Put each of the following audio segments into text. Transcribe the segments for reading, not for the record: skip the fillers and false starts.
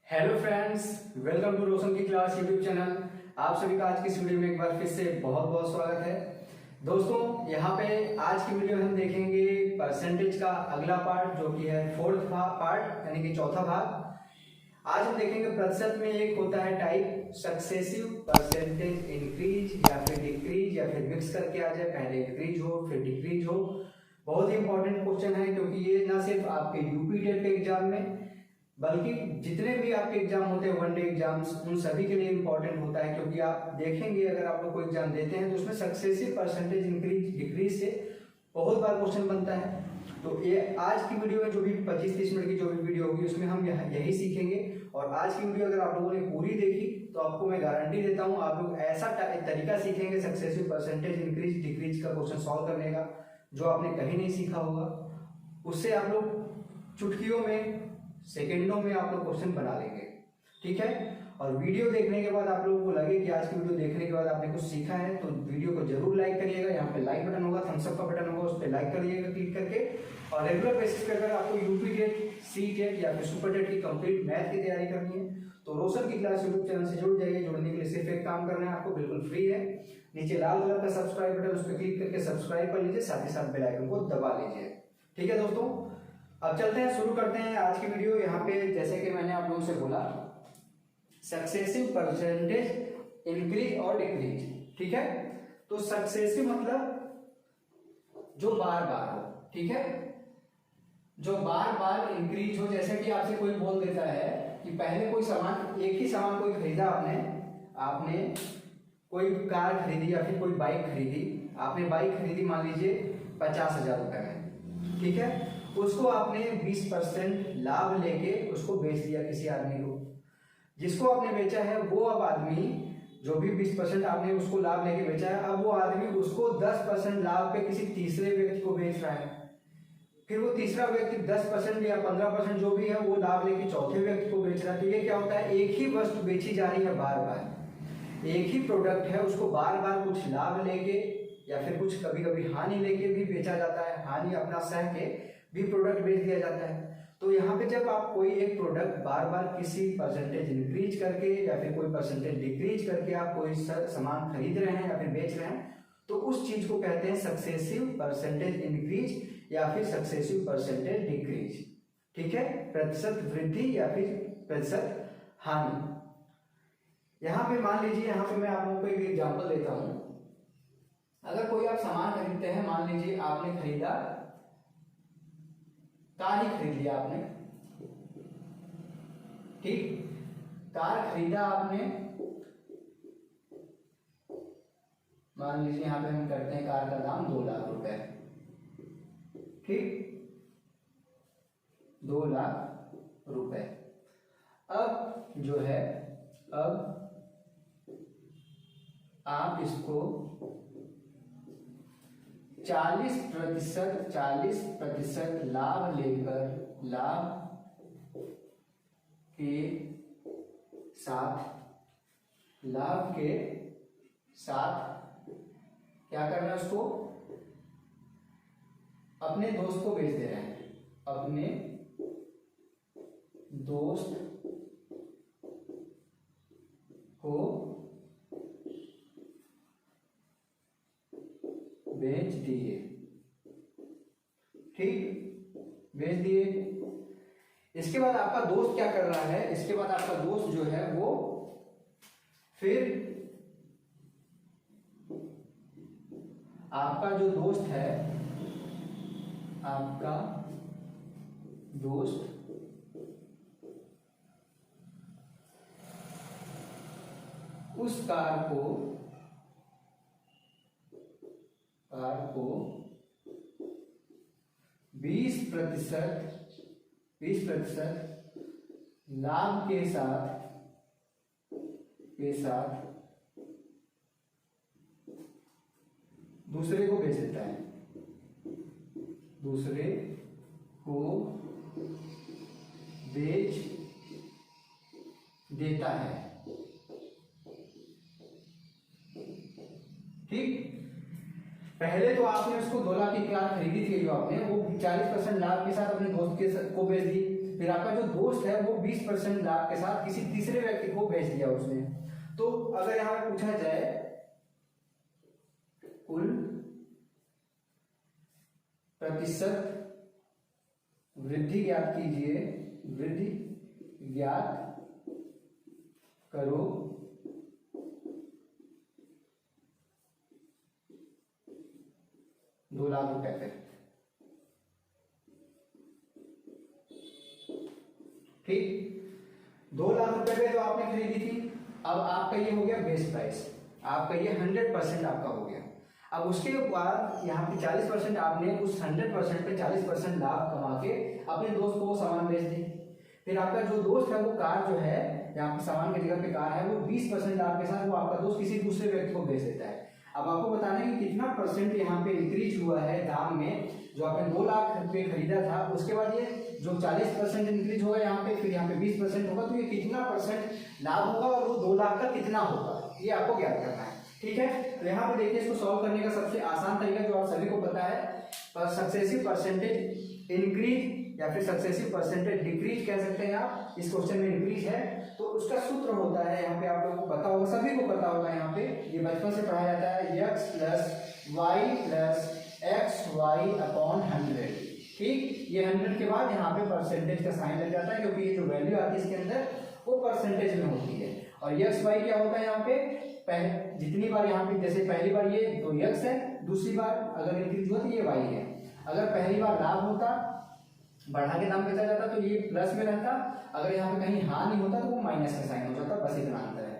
Hello friends, welcome to रोशन की class YouTube channel. आप सभी का आज की इस वीडियो में एक बार फिर से बहुत बहुत स्वागत है। दोस्तों, यहाँ पे आज की वीडियो में हम देखेंगे परसेंटेज का अगला पार्ट जो कि है फोर्थ पार्ट यानी कि चौथा भाग। आज हम देखेंगे प्रतिशत में एक होता है टाइप सक्सेसिव परसेंटेज इंक्रीज या फिर डिक्रीज या फिर मिक्स करके आ जाए, पहले इंक्रीज हो फिर डिक्रीज हो। बहुत ही इंपॉर्टेंट क्वेश्चन है क्योंकि ये ना सिर्फ आपके यूपी टेट के एग्जाम में बल्कि जितने भी आपके एग्जाम होते हैं वनडे एग्जाम्स उन सभी के लिए इंपॉर्टेंट होता है। क्योंकि आप देखेंगे अगर आप लोग कोई एग्जाम देते हैं तो उसमें सक्सेसिव परसेंटेज इंक्रीज डिक्रीज से बहुत बार क्वेश्चन बनता है। तो ये आज की वीडियो में जो भी 25-30 मिनट की जो भी वीडियो होगी उसमें हम यही सीखेंगे। और आज की वीडियो अगर आप लोगों ने पूरी देखी तो आपको मैं गारंटी देता हूँ आप लोग ऐसा तरीका सीखेंगे सक्सेसिव परसेंटेज इंक्रीज डिक्रीज का क्वेश्चन सॉल्व करने का जो आपने कहीं नहीं सीखा होगा। उससे आप लोग चुटकियों में सेकेंडों में आप लोग क्वेश्चन बना लेंगे, ठीक है। और वीडियो देखने के बाद आप लोगों को लगे कि आज की वीडियो देखने के बाद आपने कुछ सीखा है तो वीडियो को जरूर लाइक करिएगा। यहाँ पे लाइक बटन होगा, थम्स अप का बटन होगा, उस पर लाइक करिएगा क्लिक करके। और रेगुलर बेसिस पे अगर आपको यूपी टेट, सी टेट या फिर सुपर टेट की कंप्लीट मैथ की तैयारी करनी है तो रोशन की क्लास यूट्यूब चैनल से जुड़ जाइए। जुड़ने के लिए सिर्फ एक काम करना है, आपको बिल्कुल फ्री है। नीचे लाल कलर का सब्सक्राइब बटन, उस पर क्लिक करके सब्सक्राइब कर लीजिए, साथ ही साथ बेल आइकन को दबा लीजिए, ठीक है दोस्तों। अब चलते हैं, शुरू करते हैं आज की वीडियो। यहाँ पे जैसे कि मैंने आप लोगों से बोला सक्सेसिव परसेंटेज इंक्रीज और डिक्रीज, ठीक है। तो सक्सेसिव मतलब जो बार बार हो, ठीक है, जो बार बार इंक्रीज हो। जैसे कि आपसे कोई बोल देता है कि पहले कोई सामान, एक ही सामान कोई खरीदा आपने कोई कार खरीदी या फिर कोई बाइक खरीदी। आपने बाइक खरीदी मान लीजिए 50,000 रुपए में, ठीक है। उसको आपने 20% लाभ लेके उसको बेच दिया किसी आदमी को। जिसको आपने बेचा है वो अब आदमी, जो भी 20% आपने उसको लाभ लेके बेचा है, अब वो आदमी उसको 10% लाभ पे किसी तीसरे व्यक्ति को बेच रहा है। फिर वो तीसरा व्यक्ति 10% या 15% जो भी है वो लाभ लेके चौथे व्यक्ति को बेच रहा है। तो ये क्या होता है, एक ही वस्तु बेची जा रही है बार बार, एक ही प्रोडक्ट है, उसको बार बार कुछ लाभ लेके या फिर कुछ कभी कभी हानि लेके भी बेचा जाता है। हानि अपना सह के भी प्रोडक्ट बेच दिया जाता है। तो यहाँ पे जब आप कोई एक प्रोडक्ट बार बार किसी परसेंटेज इंक्रीज करके या फिर कोई परसेंटेज डिक्रीज करके आप कोई सामान खरीद रहे हैं या फिर बेच रहे हैं तो उस चीज को कहते हैं सक्सेसिव परसेंटेज इंक्रीज या फिर सक्सेसिव परसेंटेज डिक्रीज, ठीक है। प्रतिशत वृद्धि या फिर प्रतिशत हानि। यहाँ पे मान लीजिए, यहाँ पे मैं आप लोगों को एक एग्जाम्पल देता हूं। अगर कोई आप सामान खरीदते हैं, मान लीजिए आपने खरीदा कार ही खरीद लिया आपने, ठीक, कार खरीदा आपने, मान लीजिए यहां पे हम करते हैं कार का दाम 2 लाख रुपए, ठीक, 2 लाख रुपए। अब जो है, अब आप इसको 40% लाभ लेकर, लाभ के साथ क्या करना है, उसको अपने दोस्त को बेच दे रहे हैं, अपने दोस्त को बेच दिए, ठीक, बेच दिए। इसके बाद आपका दोस्त क्या कर रहा है, इसके बाद आपका दोस्त जो है वो फिर आपका जो दोस्त है, आपका दोस्त उस कार को 20% लाभ के साथ दूसरे को बेच देता है, दूसरे को बेच देता है, ठीक। पहले तो आपने उसको 2 लाख की कार खरीदी थी जो आपने, वो 40% लाभ के साथ अपने दोस्त को बेच दी। फिर आपका जो दोस्त है वो 20% लाभ के साथ किसी तीसरे व्यक्ति को भेज दिया उसने। तो अगर यहाँ पे पूछा जाए कुल प्रतिशत वृद्धि ज्ञात कीजिए, वृद्धि ज्ञात करो ₹2,00,000 पे। ठीक, ₹2,00,000 पे तो आपने खरीदी थी। अब आपका ये हो गया बेस प्राइस, आपका ये 100% आपका हो गया। अब उसके बाद यहाँ पे 40% आपने उस 100% पे 40% लाभ कमा के अपने दोस्त को वो सामान बेच दी। फिर आपका जो दोस्त है वो कार जो है यहाँ पे सामान की जगह पे कार है वो 20% लाभ के साथ वो आपका दोस्त किसी दूसरे व्यक्ति को बेच देता है। अब आपको बताना है कि कितना परसेंट यहाँ पे इंक्रीज हुआ है दाम में। जो आपने 2,00,000 पे खरीदा था उसके बाद ये जो 40% इंक्रीज होगा यहाँ पे, फिर यहाँ पे 20% होगा, तो ये कितना परसेंट लाभ होगा और वो 2,00,000 का कितना होगा ये आपको ज्ञात करना है। ठीक है, तो यहाँ पे देखिए इसको सॉल्व करने का सबसे आसान तरीका जो आप सभी को पता है, सक्सेसिव परसेंटेज इंक्रीज या फिर सक्सेसिव परसेंटेज डिक्रीज कह सकते हैं आप। इस क्वेश्चन में इंक्रीज है तो उसका सूत्र होता है, यहाँ पे आप लोगों को पता होगा, सभी को पता होगा, यहाँ पे ये बचपन से पढ़ाया जाता है, x + y + xy अपॉन 100। ठीक, ये 100 के बाद यहाँ पे परसेंटेज का साइन लग जाता है क्योंकि ये जो वैल्यू आती है इसके अंदर वो परसेंटेज में होती है। और x y क्या होता है यहाँ पे, जितनी बार यहाँ पे जैसे पहली बार ये तो x है, दूसरी बार अगर इंक्रीज हुआ तो ये y है। अगर पहली बार लाभ होता बढ़ा के दाम बेचा जाता तो ये प्लस में रहता, अगर यहाँ पे कहीं हानि होता तो वो माइनस का साइन हो जाता, बस इतना अंतर है।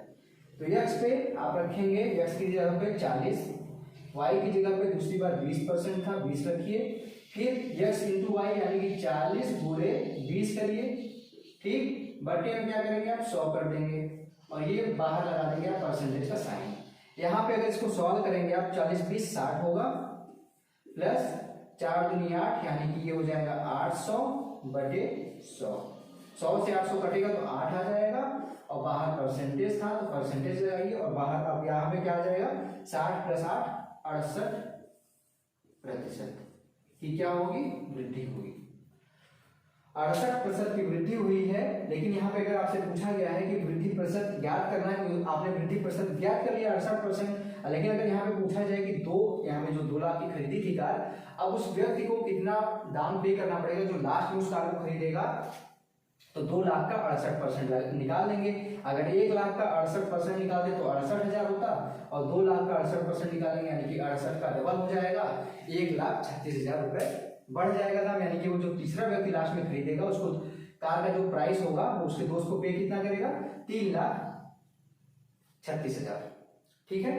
तो x पे आप रखेंगे, x की जगह पे 40, y की जगह पे दूसरी बार 20% था, 20 रखिए, फिर x × y यानी कि 40 × 20 करिए। ठीक, बटे में क्या करेंगे आप 100 कर देंगे और ये बाहर लगा देंगे आप परसेंटेज का साइन। यहाँ पे अगर इसको सॉल्व करेंगे आप 40 20 60 होगा, प्लस 4 दूनी 8 यानी कि ये हो जाएगा 800 बटे 100। 100 से 800 कटेगा तो 8 आ जाएगा और बाहर परसेंटेज था तो परसेंटेज लगाइए और बाहर अब यहाँ पे क्या आ जाएगा 60 + 8 68% की क्या होगी, वृद्धि होगी। 68% की वृद्धि हुई है। लेकिन यहाँ पे अगर आपसे पूछा गया है कि वृद्धि प्रतिशत ज्ञात करना है तो आपने वृद्धि प्रतिशत ज्ञात कर लिया 68%। लेकिन अगर यहाँ पे पूछा जाए कि यहाँ पे जो 2,00,000 की खरीदी थी कार, अब उस व्यक्ति को कितना दाम पे करना पड़ेगा जो लास्ट में उस कार को खरीदेगा, तो 2,00,000 का 68% निकाल लेंगे। अगर 1,00,000 का 68% निकाल दे तो 68,000 होता और 2,00,000 का 68% निकालेंगे यानी कि 68 का डबल हो जाएगा, 1,36,000 रुपए बढ़ जाएगा दाम। यानी कि वो जो तीसरा व्यक्ति लास्ट में खरीदेगा उसको कार का जो प्राइस होगा वो उसके दोस्त को पे कितना करेगा, 3,36,000। ठीक है,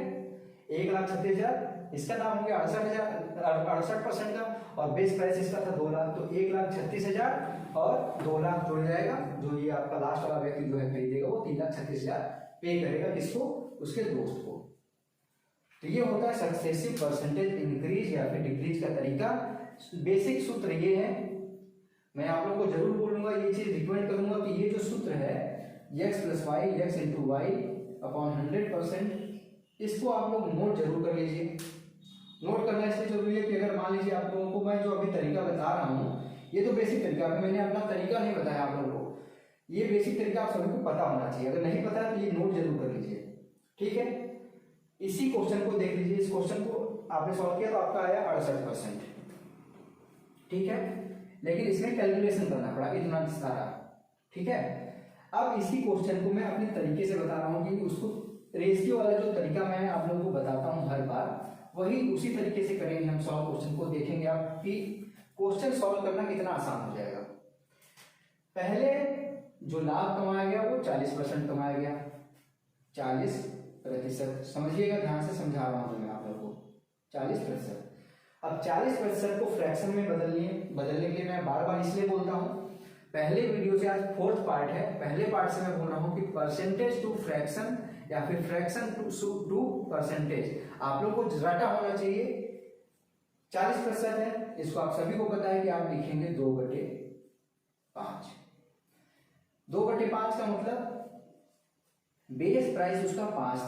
1,36,000 इसका दाम हो गया 68% का और बेस प्राइस इसका था 2,00,000, तो 1,36,000 और 2,00,000 जुड़ जाएगा। जो ये आपका लास्ट वाला व्यक्ति जो है खरीदेगा वो 3,36,000 पे करेगा, किसको, उसके दोस्त को। तो ये होता है सक्सेसिव परसेंटेज इंक्रीज या फिर डिक्रीज का तरीका। बेसिक सूत्र ये है, मैं आप लोगों को जरूर बोलूंगा, ये चीज रिकमेंड करूंगा कि ये जो सूत्र है x + y x × y upon 100%, इसको आप लोग नोट जरूर कर लीजिए। नोट करना इसलिए जरूरी है कि अगर मान लीजिए आप लोगों को मैं जो अभी तरीका बता रहा हूँ ये तो बेसिक तरीका है, मैंने अपना तरीका नहीं बताया आप लोगों को, ये बेसिक तरीका आप सभी को पता होना चाहिए। अगर नहीं पता है तो ये नोट जरूर कर लीजिए। ठीक है, इसी क्वेश्चन को देख लीजिए, इस क्वेश्चन को आपने सॉल्व किया तो आपका आया 68%। ठीक है, लेकिन इसमें कैलकुलेशन करना पड़ा इतना सारा। ठीक है, अब इसी क्वेश्चन को मैं अपने तरीके से बता रहा हूँ कि उसको रेशियो वाला जो तरीका मैं आप लोगों को बताता हूँ हर बार, वही उसी तरीके से करेंगे हम सॉल्व क्वेश्चन को। देखेंगे आप कि क्वेश्चन सॉल्व करना कितना आसान हो जाएगा। पहले जो लाभ कमाया गया वो 40% कमाया गया, 40%। समझिएगा, ध्यान से समझा रहा हूँ मैं आप लोगों को, 40%। अब 40% को फ्रैक्शन में बदलने के लिए मैं बार बार इसलिए बोलता हूँ, पहले वीडियो से आज 4th पार्ट है, पहले पार्ट से मैं बोल रहा हूँ कि परसेंटेज टू फ्रैक्शन या फिर फ्रैक्शन टू परसेंटेज आप लोग को रटा होना चाहिए। 40% है, इसको आप सभी को पता है कि आप लिखेंगे 2/5। 2/5 का मतलब बेस प्राइस उसका 5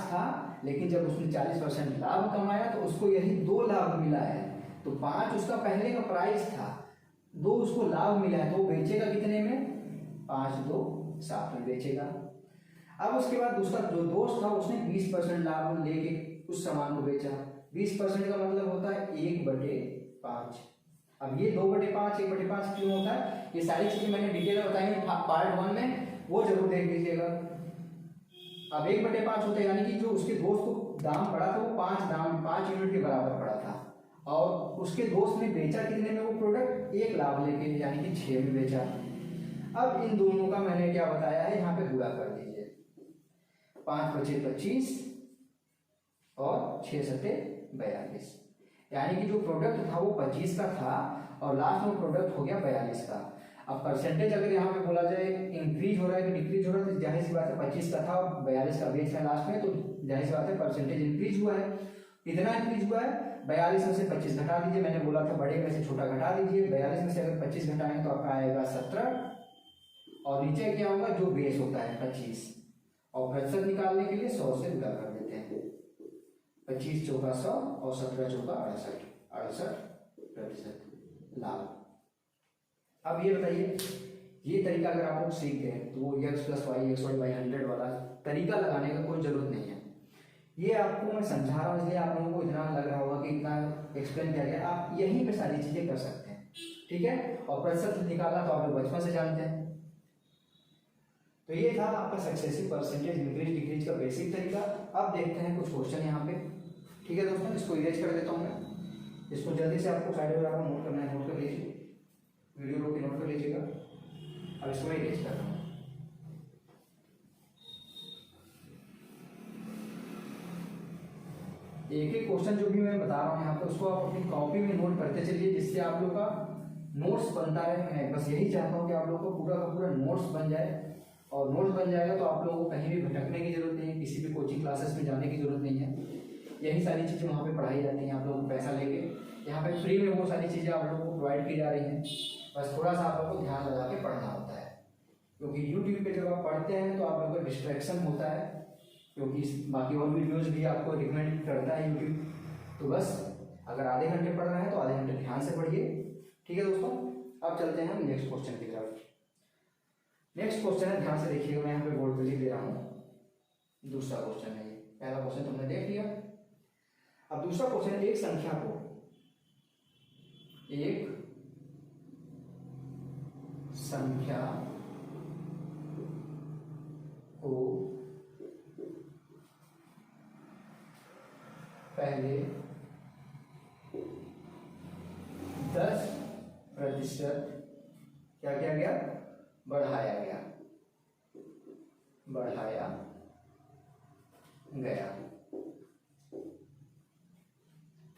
था, लेकिन जब उसने 40% लाभ कमाया तो उसको यही 2 लाभ मिला है, तो 5 उसका पहले का प्राइस था, दो उसको लाभ मिला है तो वो बेचेगा कितने में, 5 2 7 में बेचेगा। अब उसके बाद दूसरा जो दोस्त था उसने 20% लाभ लेके उस सामान को बेचा। 20% का मतलब होता है 1/5। अब ये 2/5 1/5 क्यों होता है, ये सारी चीजें मैंने डिटेल में बताई पार्ट 1 में, वो जरूर देख लीजिएगा। अब 1/5 होता है यानी कि जो उसके दोस्त को दाम पड़ा था वो 5 यूनिट के बराबर पड़ा था, और उसके दोस्त ने बेचा कितने में वो प्रोडक्ट, 1 लाभ लेके यानी कि 6 में बेचा। अब इन दोनों का मैंने क्या बताया है, यहाँ पे गुणा कर दीजिए। 5 बचे 25 और 6 सते 42, यानी कि जो प्रोडक्ट था वो 25 का था और लास्ट में प्रोडक्ट हो गया 42 का। अब परसेंटेज अगर यहाँ पे बोला जाए इंक्रीज हो रहा है कि डिक्रीज हो रहा है, तो जाहिर सी बात है 25 का था और 42 का बेच है लास्ट में, तो जाहिर सी बात है परसेंटेज इंक्रीज हुआ है। कितना इंक्रीज हुआ है, 42 में से 25 घटा दीजिए, मैंने बोला था बड़े में से छोटा घटा दीजिए। 42 में से अगर 25 घटाएं तो आपका आएगा 17, और नीचे क्या होगा जो बेस होता है 25, और प्रतिशत निकालने के लिए 100 से गुणा कर देते हैं। 25 चौका 100 और 17 चौका 68% लाभ। अब ये बताइए, ये तरीका अगर आप लोग सीख गए तो वो x + y x/100 वाला तरीका लगाने का कोई जरूरत नहीं है। ये आपको मैं समझा रहा हूँ इसलिए आप लोगों को इतना लग रहा होगा कि इतना एक्सप्लेन किया गया, आप यहीं पे सारी चीजें कर सकते हैं, ठीक है। और प्रतिशत निकालना तो आप लोग बचपन से जानते हैं। तो ये था आपका सक्सेसिव परसेंटेज इंक्रीज डिक्रीज का बेसिक तरीका। अब देखते हैं कुछ क्वेश्चन यहाँ पे, ठीक है दोस्तों। इसको इरेज कर देता हूँ मैं, इसको जल्दी से आपको साइड वगैरह नोट करना है, नोट कर लीजिए, वीडियो रोक के नोट कर लीजिएगा। अब इसको मैं इरेज कर रहा हूँ। एक एक क्वेश्चन जो भी मैं बता रहा हूँ यहाँ पे उसको आप अपनी कॉपी में नोट करते चलिए, जिससे आप लोग का नोट्स बनता रहे। मैं बस यही चाहता हूँ कि आप लोग को पूरा का पूरा नोट्स बन जाए, और नोट्स बन जाएगा तो आप लोगों को कहीं भी भटकने की जरूरत नहीं है, किसी भी कोचिंग क्लासेस में जाने की जरूरत नहीं है। यही सारी चीज़ें वहाँ पे पढ़ाई जाती हैं, आप लोगों को पैसा लेके यहाँ पे फ्री में वो सारी चीज़ें आप लोगों को प्रोवाइड की जा रही हैं। बस थोड़ा सा आप लोगों को ध्यान लगा के पढ़ना होता है, क्योंकि यूट्यूब पे जब आप पढ़ते हैं तो आप लोगों को डिस्ट्रैक्शन होता है, क्योंकि बाकी और वीडियोज़ भी आपको रिकमेंड करता है यूट्यूब। तो बस अगर आधे घंटे पढ़ रहे हैं तो आधे घंटे ध्यान से पढ़िए, ठीक है दोस्तों। अब चलते हैं हम नेक्स्ट क्वेश्चन की तरफ। नेक्स्ट क्वेश्चन है, ध्यान से देखिएगा, मैं यहाँ पे बोर्ड पे लिख दे रहा हूँ। दूसरा क्वेश्चन है ये, पहला क्वेश्चन तुमने देख लिया। अब दूसरा क्वेश्चन है, एक संख्या को पहले 10% क्या किया गया, बढ़ाया गया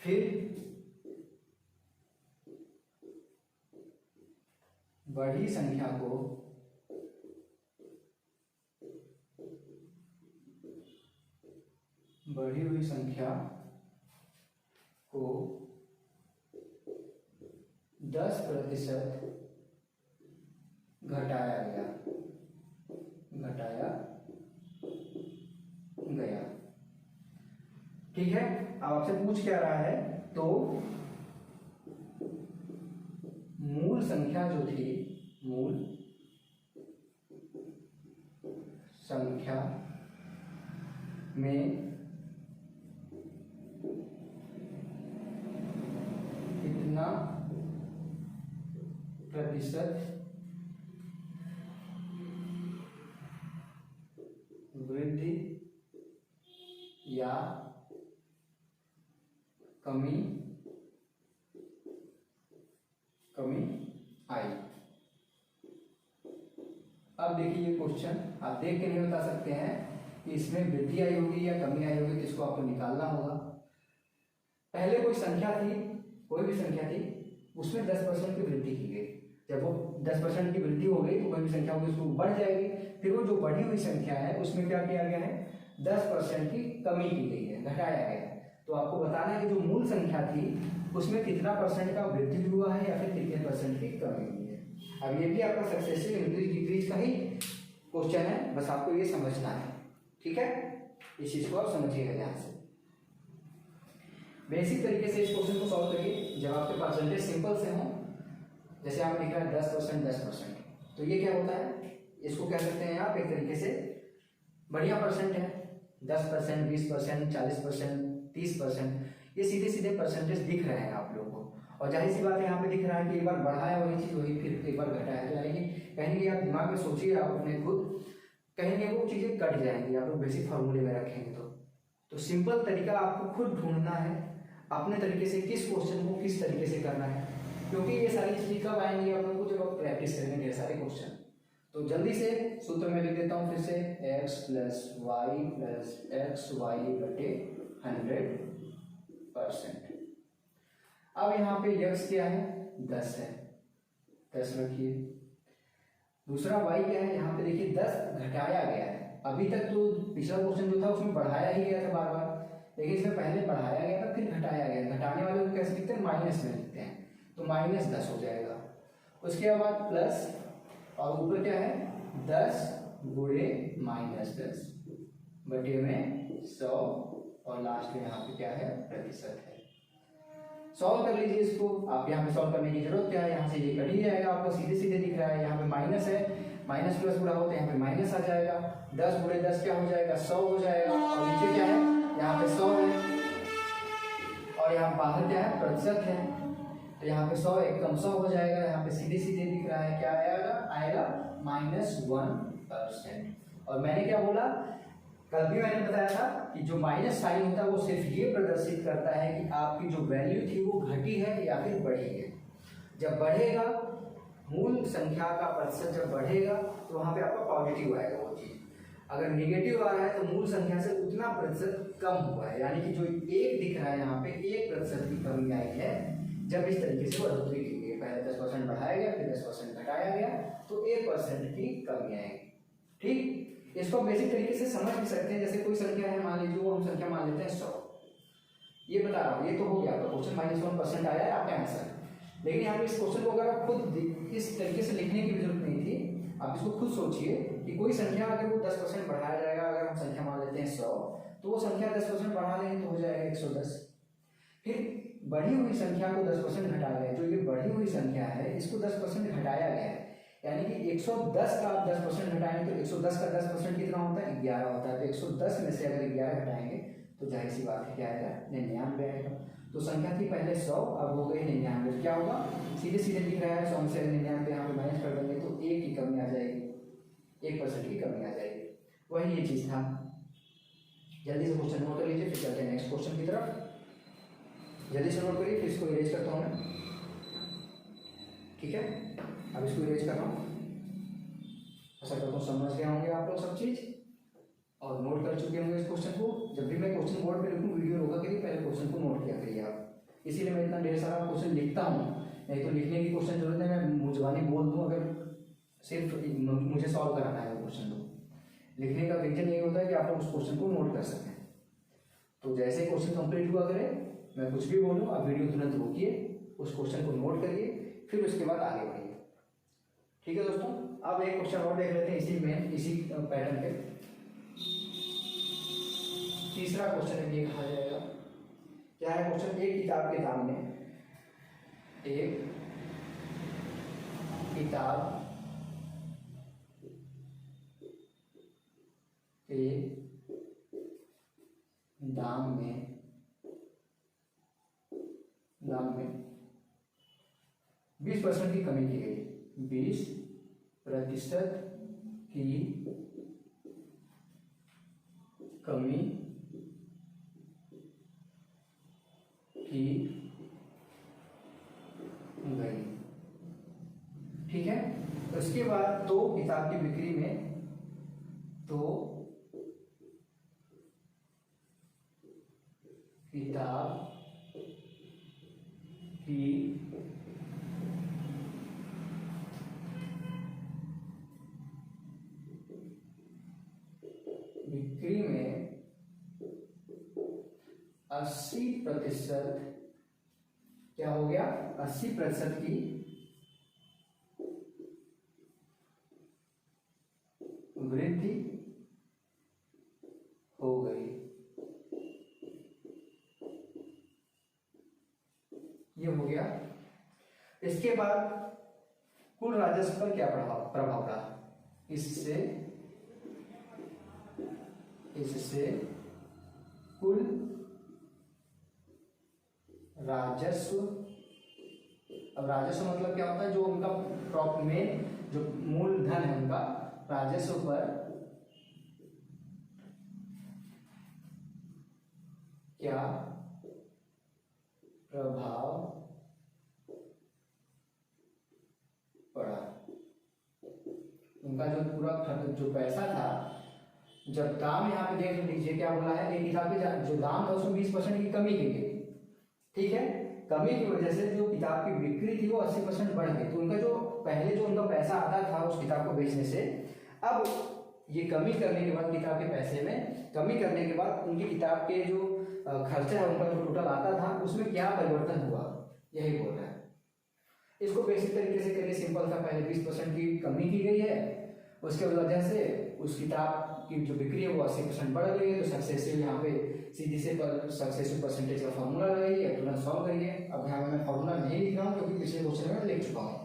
फिर बढ़ी संख्या को बढ़ी हुई संख्या को 10% घटाया गया। ठीक है। अब आपसे पूछ क्या रहा है, तो मूल संख्या जो थी, मूल संख्या में कितना प्रतिशत वृद्धि या कमी आई। अब देखिए ये क्वेश्चन आप देख के नहीं बता सकते हैं कि इसमें वृद्धि आई होगी या कमी आई होगी, जिसको आपको निकालना होगा। पहले कोई संख्या थी, कोई भी संख्या थी, उसमें 10% की वृद्धि की गई। जब वो 10% की वृद्धि हो गई तो कोई भी संख्या होगी उसको बढ़ जाएगी। फिर वो जो बढ़ी हुई संख्या है उसमें क्या किया गया है, 10% की कमी की गई है, घटाया गया है। तो आपको बताना है कि जो मूल संख्या थी उसमें कितना % का वृद्धि हुआ है या फिर कितने % की कमी हुई है। अब ये भी आपका सक्सेसिव इंक्रीज डिक्रीज का ही क्वेश्चन है, बस आपको ये समझना है, ठीक है। इस चीज को आप समझिएगा ध्यान से। बेसिक तरीके से इस क्वेश्चन को सॉल्व करिए। जब आपके परसेंटेज सिंपल से हो जैसे यहाँ पे दिख रहा है 10%, 10%, तो ये क्या होता है, इसको कह सकते हैं आप एक तरीके से बढ़िया परसेंट है। 10%, 20%, 40%, 30%, ये सीधे सीधे परसेंटेज दिख रहे हैं आप लोगों को। और जाहिर सी बात है यहाँ पे दिख रहा है कि एक बार बढ़ाया वही चीज़ वही फिर एक बार घटाया, तो यानी कि कहीं नहीं आप दिमाग में सोचिए, आप अपने खुद कहीं नहीं वो चीज़ें कट जाएंगी आप लोग बेसिक फार्मूले में रखेंगे तो सिंपल तरीका आपको खुद ढूंढना है अपने तरीके से किस क्वेश्चन को किस तरीके से करना है, क्योंकि ये सारी चीज़ें कब आएंगी आप लोगों को, जब आप प्रैक्टिस करेंगे ढेर सारे क्वेश्चन। तो जल्दी से सूत्र में लिख देता हूँ फिर से, x + y + xy / 100%। अब यहाँ पे x क्या है, 10 है, 10 रखिए। दूसरा y क्या है, यहाँ पे देखिए 10 घटाया गया है। अभी तक तो पिछला क्वेश्चन जो था उसमें बढ़ाया ही गया था बार बार, लेकिन इसमें पहले बढ़ाया गया था फिर घटाया गया। घटाने वाले को कैसे लिखते हैं, माइनस में लिखते हैं, तो -10 हो जाएगा। उसके बाद प्लस, और ऊपर क्या है 10 × -10 बटे में 100, और लास्ट में यहाँ पे क्या है, प्रतिशत है। सॉल्व कर लीजिए इसको आप, यहाँ पे सॉल्व करने की जरूरत क्या है, यहाँ से ये कट ही जाएगा, आपको सीधे सीधे दिख रहा है। यहाँ पे माइनस है, माइनस प्लस गुणा होता है, यहाँ पे माइनस आ जाएगा। 10 × 10 क्या हो जाएगा, 100 हो जाएगा। और नीचे क्या है, यहाँ पे 100 है, और यहाँ बाहर क्या है, प्रतिशत है, तो यहाँ पे 100 एक कम 100 हो जाएगा। यहाँ पे सीधे सीधे दिख रहा है, क्या आएगा -1%। और मैंने क्या बोला, कल भी मैंने बताया था कि जो माइनस साइन होता है वो सिर्फ ये प्रदर्शित करता है कि आपकी जो वैल्यू थी वो घटी है या फिर बढ़ी है। जब बढ़ेगा, मूल संख्या का प्रतिशत जब बढ़ेगा तो वहाँ पे आपका पॉजिटिव आएगा वो चीज़। अगर नेगेटिव आ रहा है तो मूल संख्या से उतना प्रतिशत कम हुआ है, यानी कि जो 1 दिख रहा है यहाँ पे 1% की कमी आई है। जब इस तरीके से बढ़ोतरी की गई, पहले 10% बढ़ाया गया फिर 10% घटाया गया, तो 1% की कमी आएगी। ठीक, इसको बेसिक तरीके से समझ भी सकते हैं। जैसे कोई संख्या है, मान लीजिए वो हम संख्या मान लेते हैं 100, ये बता रहा हूँ, ये तो हो गया आपका क्वेश्चन, -1% आया है आपका आंसर। लेकिन यहाँ पे इस क्वेश्चन को अगर आप खुद इस तरीके से लिखने की भी जरूरत नहीं थी, आप इसको खुद सोचिए कि कोई संख्या अगर वो 10% बढ़ाया जाएगा, अगर हम संख्या मान लेते हैं 100, तो वो संख्या 10% बढ़ा लेंगे तो हो जाएगा 110। फिर बढ़ी हुई संख्या को 10% घटा गया, जो ये बढ़ी हुई संख्या है इसको 10% घटाया गया है, यानी कि 110 का आप 10% घटाएंगे तो 110 का 10% कितना होता है, 11 होता है। तो 110 में से अगर 11 घटाएंगे तो जाहिर सी बात है क्या आएगा, 99 आएगा। तो संख्या थी पहले 100, अब हो गई 99। क्या होगा, सीधे सीधे दिख रहा है 100 में से 99 यहाँ पे माइनस कर देंगे तो 1 की कमी आ जाएगी, 1% की कमी आ जाएगी। वही ये चीज़ था। जल्दी से क्वेश्चन नोट कर लीजिए, फिर चलते हैं नेक्स्ट क्वेश्चन की तरफ। जल्दी से नोट करिए, फिर इसको इरेज करता हूँ मैं, ठीक है। अब इसको इरेज कर रहा हूँ, ऐसा करता हूँ समझ गए होंगे आप लोग सब चीज़ और नोट कर चुके होंगे इस क्वेश्चन को। जब भी मैं क्वेश्चन बोर्ड पे लिखूँ वीडियो रोका करिए, पहले क्वेश्चन को नोट किया करिए आप, इसीलिए मैं इतना ढेर सारा क्वेश्चन लिखता हूँ। नहीं तो लिखने की क्वेश्चन जरूरत है, मैं मुँह जुबानी बोल दूँ, अगर सिर्फ मुझे सॉल्व कराना है वो क्वेश्चन को। लिखने का रीजन यही होता है कि आप लोग उस क्वेश्चन को नोट कर सकें। तो जैसे ही क्वेश्चन कंप्लीट हुआ करे, मैं कुछ भी बोलूँ, आप वीडियो तुरंत रोकिए, उस क्वेश्चन को नोट करिए, फिर उसके बाद आगे बढ़िए। ठीक है दोस्तों, अब एक क्वेश्चन और देख लेते हैं इसी पैटर्न पे। तीसरा क्वेश्चन ये कहा जाएगा, क्या है क्वेश्चन, एक किताब के दाम में, एक किताब के दाम में 20% की कमी की गई, 20% की कमी की गई, ठीक है। उसके बाद तो किताब की बिक्री में, तो किताब की बिक्री में 80% क्या हो गया, 80% की वृद्धि हो गई। ये हो गया। इसके बाद कुल राजस्व पर क्या प्रभाव पड़ा, इससे कुल राजस्व, अब राजस्व मतलब क्या होता है, जो उनका प्रॉफिट में जो मूलधन है उनका राजस्व पर क्या प्रभाव पड़ा। उनका जो पूरा जो पैसा था, जब दाम यहाँ पे देख लीजिए क्या बोला है, एक किताब के जो दाम था उसमें 20% की कमी की गई, ठीक है। कमी की वजह से जो किताब की बिक्री थी वो 80% बढ़ गई। तो उनका जो पहले जो उनका पैसा आता था उस किताब को बेचने से, अब ये कमी करने के बाद किताब के पैसे में कमी करने के बाद उनकी किताब के जो खर्चा है उनका जो टोटल आता था उसमें क्या परिवर्तन हुआ, यही बोल रहा है। इसको बेसिक तरीके से करिए, सिंपल था, पहले 20% की कमी की गई है, उसके वजह से उस किताब की जो बिक्री है वो 80% बढ़ गई है। तो सक्सेसिव यहाँ पे सीधी से सक्सेसिव परसेंटेज का फॉर्मूला लगाइए, तुरंत सॉल्व करिए। अब यहाँ मैं फॉर्मूला नहीं लिख रहा हूँ क्योंकि पिछले क्वेश्चन में लिख चुका हूँ।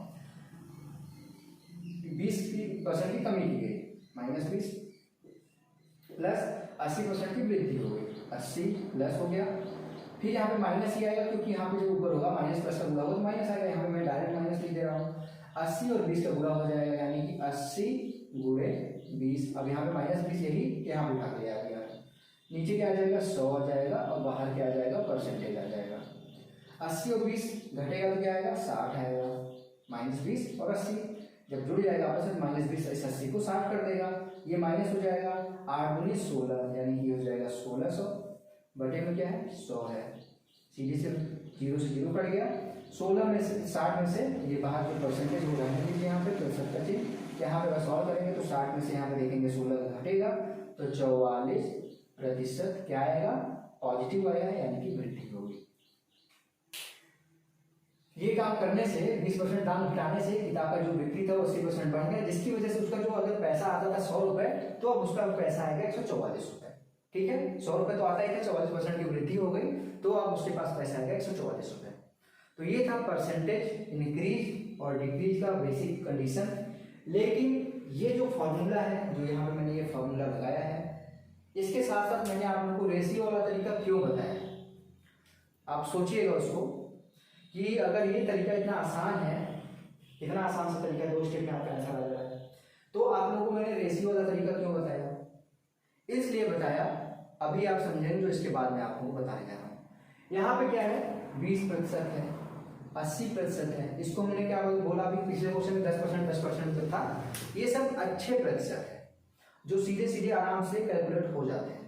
20% की कमी की गई, -20 प्लस 80% की वृद्धि हो गई, 80 प्लस हो गया, फिर यहाँ पे माइनस ही आएगा क्योंकि यहाँ पे जो ऊपर होगा माइनस प्लस का गुणा होगा तो माइनस आएगा। यहाँ पे मैं डायरेक्ट माइनस लिख दे रहा हूँ, 80 और 20 का गुणा हो जाएगा, यानी कि 80 गुणे 20। अब यहाँ पे -20 यही यहाँ पे उठा के आ गया, नीचे क्या आ जाएगा 100 आ जाएगा और बाहर क्या आ जाएगा परसेंटेज आ जाएगा। 80 और 20 घटेगा तो क्या आएगा 60 आएगा, -20 और 80 जब जुड़ जाएगा आपस में -20 इस 80 को 60 कर देगा, ये माइनस हो जाएगा, 8 दूनी 16 यानी कि हो जाएगा 1600, बटे में क्या है 100 है, सीधे से 0 से 0 कट गया। 16 में से 60 में से ये बाहर जो परसेंटेज हो रहने दीजिए यहाँ पे, तो 70 यहाँ पे बस सॉल्व करेंगे तो 60 में से यहाँ पे देखेंगे 16 घटेगा तो 44% क्या आएगा, पॉजिटिव आएगा, यानी कि वृद्धि होगी। ये काम करने से 20% दाम घटाने से किताब का जो बिक्री था वो 80% बढ़ गया, जिसकी वजह से उसका जो अगर पैसा आता था 100 रुपए तो अब उसका पैसा आएगा 144 रुपए, ठीक है। 100 रुपए तो आता ही था, 44% की वृद्धि हो गई तो अब उसके पास पैसा आएगा 144 रुपए। तो ये था परसेंटेज इंक्रीज और डिक्रीज का बेसिक कंडीशन। लेकिन ये जो फॉर्मूला है, जो यहाँ पे मैंने ये फॉर्मूला लगाया है, इसके साथ साथ मैंने आप लोगों को रेशियो वाला तरीका क्यों बताया, आप सोचिएगा उसको कि अगर ये तरीका इतना आसान है, इतना आसान सा तरीका 2 स्टेप में आपका आंसर आ रहा है, तो आप लोगों को मैंने रेशियो वाला तरीका क्यों बताया, इसलिए बताया, अभी आप समझेंगे जो इसके बाद में आपको बताने जा रहा हूँ। यहाँ पे क्या है 20% है, 80% है, इसको मैंने क्या बोला अभी पिछले क्वेश्चन में 10% था, ये सब अच्छे प्रतिशत है जो सीधे सीधे आराम से कैलकुलेट हो जाते हैं।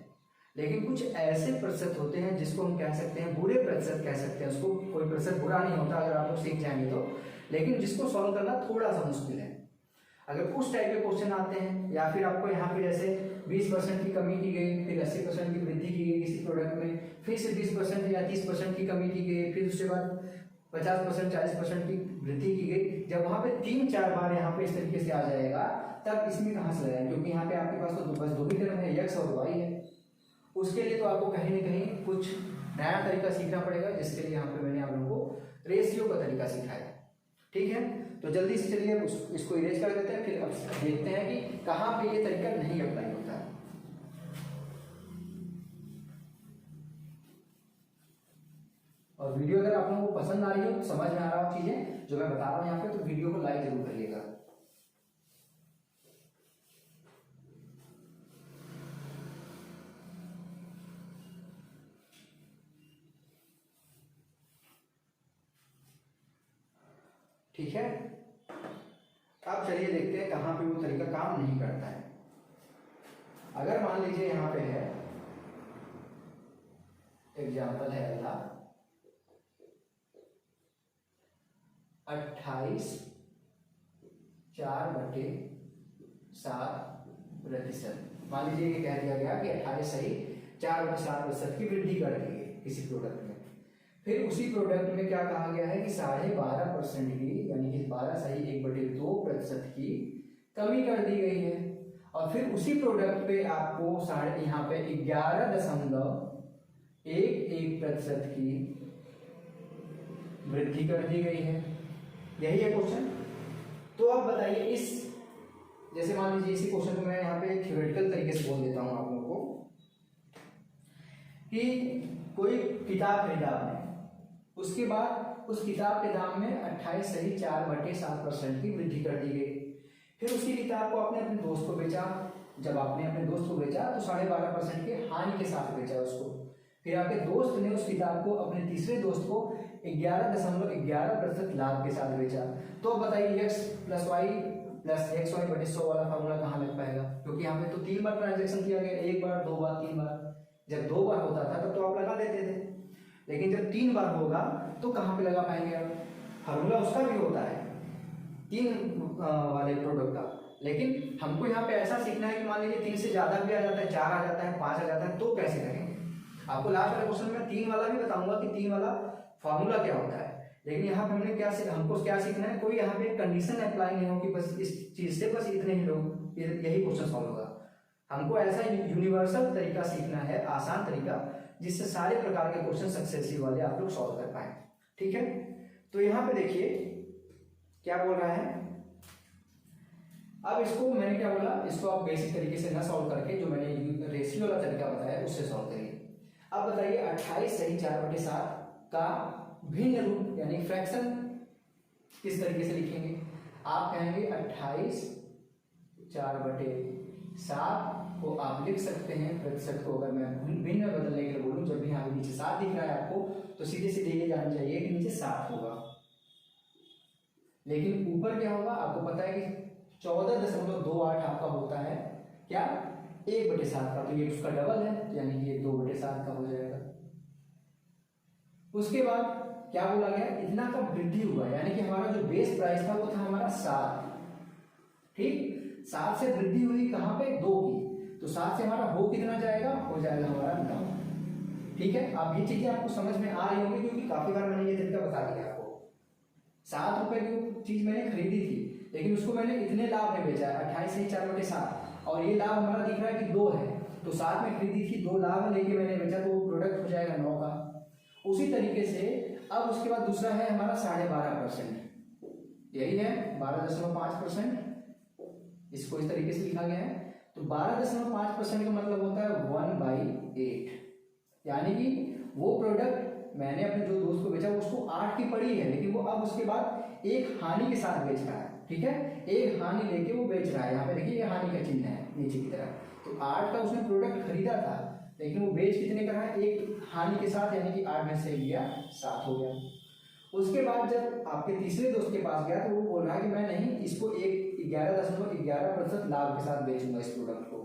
लेकिन कुछ ऐसे प्रतिशत होते हैं जिसको हम कह सकते हैं बुरे प्रतिशत कह सकते हैं, उसको कोई प्रतिशत बुरा नहीं होता अगर आप लोग सीख जाएंगे तो, लेकिन जिसको सॉल्व करना थोड़ा सा मुश्किल है। अगर उस टाइप के क्वेश्चन आते हैं या फिर आपको यहाँ पे जैसे 20% की कमी की गई, फिर 80% की वृद्धि की गई किसी प्रोडक्ट में, फिर से 20% या 30% की कमी की गई, फिर उसके बाद 50% 40% की वृद्धि की गई, जब वहाँ पे 3-4 बार यहाँ पे इस तरीके से आ जाएगा तब इसमें कहाँ से लगाएं, क्योंकि यहाँ पे आपके पास तो बस 2 ही टर्म है, x और y है। उसके लिए तो आपको कहीं ना कहीं कुछ नया तरीका सीखना पड़ेगा, जिसके लिए यहाँ पे मैंने आप लोगों को रेशियो का तरीका सिखाया, ठीक है। तो जल्दी से चलिए इसको इरेज कर देते हैं, फिर अब देखते हैं कि कहाँ पे ये तरीका नहीं अप्लाई होता है। और वीडियो अगर आप लोगों को पसंद आ रही हो, समझ में आ रहा हो चीजें जो मैं बता रहा हूँ यहाँ पे, तो वीडियो को लाइक जरूर करिएगा। ठीक है, अब चलिए देखते हैं कहाँ पे वो तरीका काम नहीं करता है। अगर मान लीजिए यहाँ पे है एग्जाम्पल है अगला 28/4/7%। मान लीजिए ये कह दिया गया कि 28 सही 4/7% की वृद्धि कर दी है किसी प्रोडक्ट में। फिर उसी प्रोडक्ट में क्या कहा गया है कि 12.5% की, यानी कि 12 सही 1/2% की कमी कर दी गई है। और फिर उसी प्रोडक्ट पे आपको यहाँ पे 11.11% की वृद्धि कर दी गई है। यही है क्वेश्चन। तो इसी क्वेश्चन को मैं यहाँ पे थ्योरेटिकल तरीके से बोल देता हूँ आप लोगों को कि कोई किताब खरीदा आपने, उसके बाद उस किताब के दाम में 28.4/7% की वृद्धि कर दी गई। फिर उसी किताब को आपने अपने दोस्त को बेचा, जब आपने अपने दोस्त को बेचा तो 12.5% के हानि के साथ बेचा उसको। फिर आपके दोस्त ने उस किताब को अपने तीसरे दोस्त को 11.11% लाभ के साथ बेचा। तो बताइए x + y + xy/100 वाला फार्मूला कहाँ लग पाएगा, क्योंकि यहाँ पे तो 3 बार ट्रांजेक्शन किया गया, 1 बार 2 बार 3 बार। जब 2 बार होता था तब तो आप लगा देते थे, लेकिन जब 3 बार होगा तो कहाँ पे लगा पाएंगे आप। फार्मूला उसका भी होता है 3 वाले प्रोडक्ट का, लेकिन हमको यहाँ पे ऐसा सीखना है कि मान लीजिए 3 से ज़्यादा भी आ जाता है, 4 आ जाता है, 5 आ जाता है, तो कैसे करेंगे। आपको लास्ट वाले क्वेश्चन में 3 वाला भी बताऊंगा कि 3 वाला फार्मूला क्या होता है, लेकिन यहाँ पे हमको क्या सीखना है, कोई यहाँ पे कंडीशन अप्लाई नहीं हो कि बस इस चीज़ से बस इतने ही लोग यही क्वेश्चन सॉल्व होगा। हमको ऐसा यूनिवर्सल तरीका सीखना है, आसान तरीका, जिससे सारे प्रकार के क्वेश्चन सक्सेसिव वाले आप लोग सॉल्व कर पाए। ठीक है, तो यहाँ पे देखिए क्या बोल रहा है। अब इसको मैंने क्या बोला, इसको आप बेसिक तरीके से ना सॉल्व करके जो मैंने रेशियो वाला तरीका बताया उससे सॉल्व करिए। अब बताइए 28/4/7 का भिन्न रूप यानी फ्रैक्शन किस तरीके से लिखेंगे। आप कहेंगे 28/4/7 को आप लिख सकते हैं प्रतिशत को, अगर मैं भिन्न बदलने के लिए बोलूं, जब भी यहाँ पे नीचे 7 दिख रहा है आपको तो सीधे सीधे ये जानना चाहिए कि नीचे 7 होगा, लेकिन ऊपर क्या होगा आपको पता है कि 14.28 आपका होता है क्या 1/7 का, तो ये उसका डबल है, यानी कि ये 2/7 का हो जाएगा। उसके बाद क्या बोला गया, इतना का वृद्धि हुआ, यानी कि हमारा जो बेस प्राइस था वो था हमारा 7, ठीक, 7 से वृद्धि हुई कहाँ पे 2 की, तो 7 से हमारा हो कितना जाएगा, हो जाएगा हमारा 9। ठीक है, अब ये चीजें आपको समझ में आ रही होंगी क्योंकि काफी बार मैंने ये तरीका बता दिया आपको। 7 रुपए की चीज मैंने खरीदी थी, लेकिन उसको मैंने इतने लाभ में बेचा है 28/4/7, और ये लाभ हमारा दिख रहा है कि 2 है, तो 7 में खरीदी थी, 2 लाभ लेके मैंने बेचा, तो वो प्रोडक्ट हो जाएगा 9 का। उसी तरीके से अब उसके बाद दूसरा है हमारा 12.5%, यही है 12.5%, इसको इस तरीके से लिखा गया है। तो 12.5% का मतलब होता है 1/8, यानी कि वो प्रोडक्ट मैंने अपने जो दोस्त को बेचा उसको 8 की पड़ी है, लेकिन वो अब उसके बाद एक हानि के साथ बेच रहा है। ठीक है, एक हानि लेके वो बेच रहा है, यहाँ पे देखिए ये हानि का चिन्ह है नीचे की तरफ। तो 8 का उसने प्रोडक्ट खरीदा था, लेकिन वो बेच कितने का है, एक हानि के साथ, यानी कि 8 में से गया 7 हो गया। उसके बाद जब आपके तीसरे दोस्त के पास गया तो वो बोल रहा है कि मैं नहीं, इसको 11.11% लाभ के साथ बेचूंगा इस प्रोडक्ट को।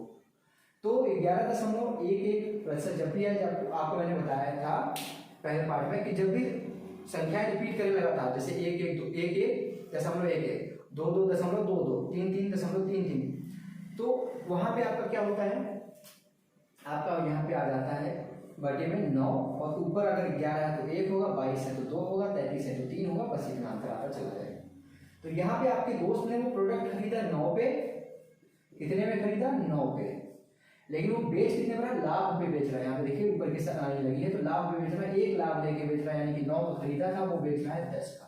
तो 11.11% जब भी है, जब आपको मैंने बताया था पहले पार्ट में कि जब भी संख्या रिपीट करने लगा था, जैसे 1.1.11.11, 2.2.22, 3.3.33, तो वहां पे आपका क्या होता है, आपका यहाँ पे आ जाता है बटे में 9, और ऊपर अगर 11 है तो 1 होगा, 22 है तो 2 होगा, 33 है तो 3 होगा, बस इतना अंतर आता चला जाएगा। तो यहाँ पे आपके दोस्त ने वो प्रोडक्ट खरीदा 9 पे, कितने में खरीदा 9 पे, लेकिन वो बेच कितने में रहा, लाभ पे बेच रहा है। यहाँ पे देखिए ऊपर की साइड लगी है, तो लाभ पे बेच रहा है, 1 लाभ लेके बेच रहा है, यानी कि 9 का खरीदा था वो बेच रहा है 10 का।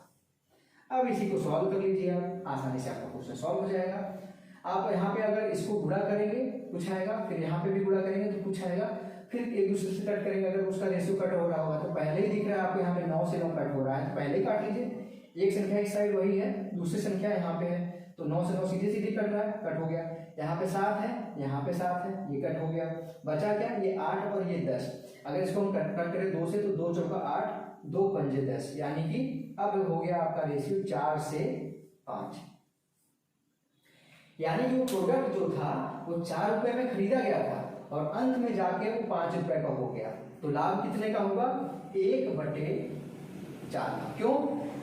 अब इसी को सॉल्व कर लीजिए आप, आसानी से आपका क्वेश्चन सॉल्व हो जाएगा। आप यहाँ पे अगर इसको गुणा करेंगे कुछ आएगा, फिर यहाँ पे भी गुणा करेंगे तो कुछ आएगा, फिर एक दूसरे से कट करेंगे, अगर उसका रेशियो कट हो रहा होगा तो पहले ही दिख रहा है आपको यहाँ पे 9 से 9 कट हो रहा है, तो पहले ही काट लीजिए। एक संख्या इस साइड वही है, दूसरी संख्या यहाँ पे है, तो 9 से 9 सीधे सीधे कट रहा है, कट हो गया। यहाँ पे 7 है, यहाँ पे 7 है, ये कट हो गया। बचा क्या, ये 8 और ये 10। अगर इसको हम कट करें 2 से, तो 2 चौका 8, 2 पंजे 10, यानी कि अब हो गया आपका रेशियो 4 से 5, यानी कि वो प्रोडक्ट जो था वो 4 रुपए में खरीदा गया था और अंत में जाके वो 5 रुपए का हो गया। तो लाभ कितने का होगा, 1/4 का। क्यों,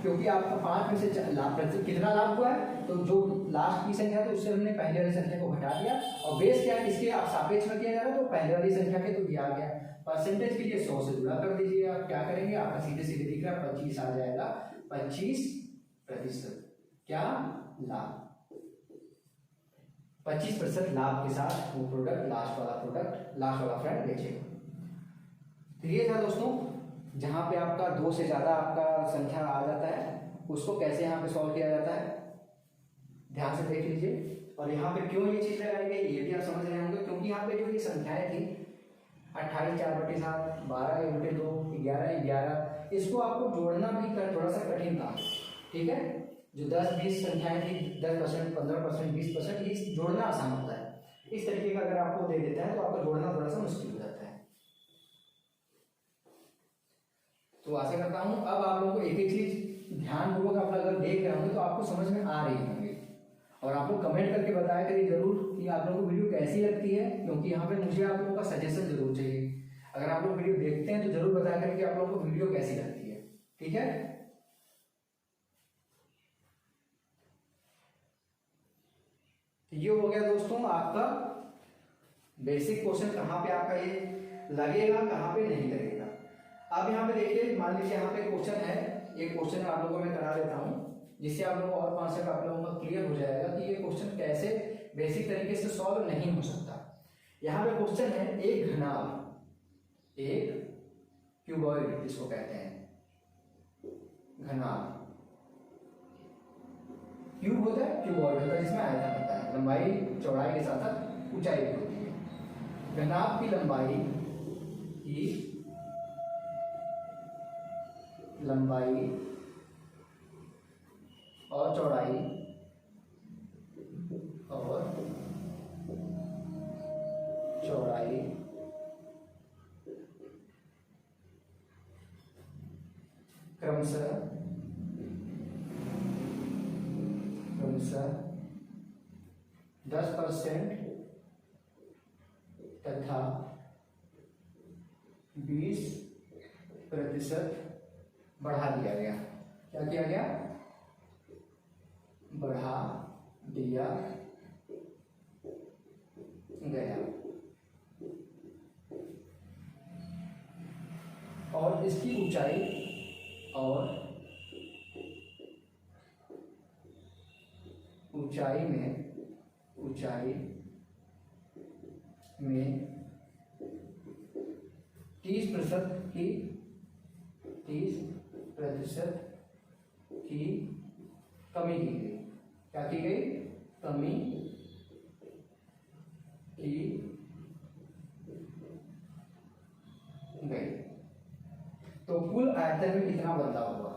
क्योंकि आपका 5 में से लाभ कितना लाभ हुआ है, तो जो लास्ट की संख्या तो उससे हमने पहले वाली संख्या को घटा दिया, और बेस क्या है इसके आप सापेक्ष में किया जा रहा है, तो पहले वाली संख्या के तो दिया गया। परसेंटेज के लिए 100 से गुणा कर दीजिए। आप क्या करेंगे, आपका सीधे सीधे दिख रहा है 25 आ जाएगा, 25% क्या लाभ, 25% लाभ के साथ वो प्रोडक्ट लास्ट वाला फ्रेंड बेचेगा। तो ये था दोस्तों, जहां पे आपका 2 से ज्यादा आपका संख्या आ जाता है उसको कैसे यहाँ पे सॉल्व किया जाता है, ध्यान से देख लीजिए। और यहाँ पे क्यों ये चीज लगाई गई ये भी आप समझ रहे होंगे, क्योंकि यहाँ पे जो ये संख्याएं थी 28 4/7, 12 × 2, 11 11, इसको आपको जोड़ना भी थोड़ा सा कठिन था। ठीक है, जो 10 20 संख्याएं थी 10%, 15%, 20%, ये जोड़ना आसान होता है। इस तरीके का अगर आपको दे देता है तो आपको जोड़ना थोड़ा सा मुश्किल हो जाता है। तो आशा करता हूं अब आप लोगों को एक एक चीज ध्यानपूर्वक आप अगर देख रहे होंगे तो आपको समझ में आ रही होंगी। और आप लोग कमेंट करके बताया करिए जरूर कि आप लोगों को वीडियो कैसी लगती है, क्योंकि यहाँ पे मुझे आप लोगों का सजेशन जरूर चाहिए। अगर आप लोग वीडियो देखते हैं तो जरूर बताया करिए कि आप लोगों को वीडियो कैसी लगती है। ठीक है, ये हो गया दोस्तों आपका बेसिक क्वेश्चन, कहाँ पे आपका ये लगेगा कहाँ पे नहीं लगेगा। अब यहाँ पे देखिए, मान लीजिए यहाँ पे क्वेश्चन है, एक क्वेश्चन आप लोगों को मैं करा देता हूँ जिससे आप लोगों को और कॉन्सेप्ट आप लोगों का क्लियर हो जाएगा कि ये क्वेश्चन कैसे बेसिक तरीके से सॉल्व नहीं हो सकता। यहाँ पे क्वेश्चन है एक घनाभ, एक क्यूबॉइड जिसको कहते हैं घनाभ, क्यूब होता है क्यूबॉइड होता है जिसमें आयतन होता है, लंबाई चौड़ाई के साथ साथ ऊंचाई भी होती है। घनाभ की लंबाई और चौड़ाई क्रमशः 10% तथा 20% बढ़ा दिया गया। क्या किया गया? बढ़ा दिया गया। और इसकी ऊंचाई में 30% की कमी की गई। क्या की गई? कमी की गई। तो कुल आयतन में कितना बदलाव हुआ?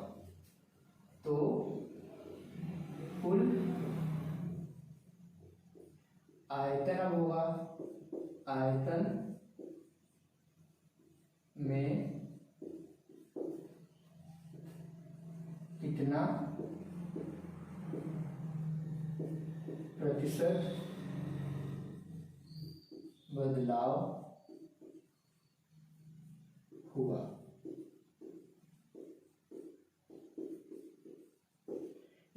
तो कुल आयतन अब होगा, आयतन में कितना प्रतिशत बदलाव हुआ।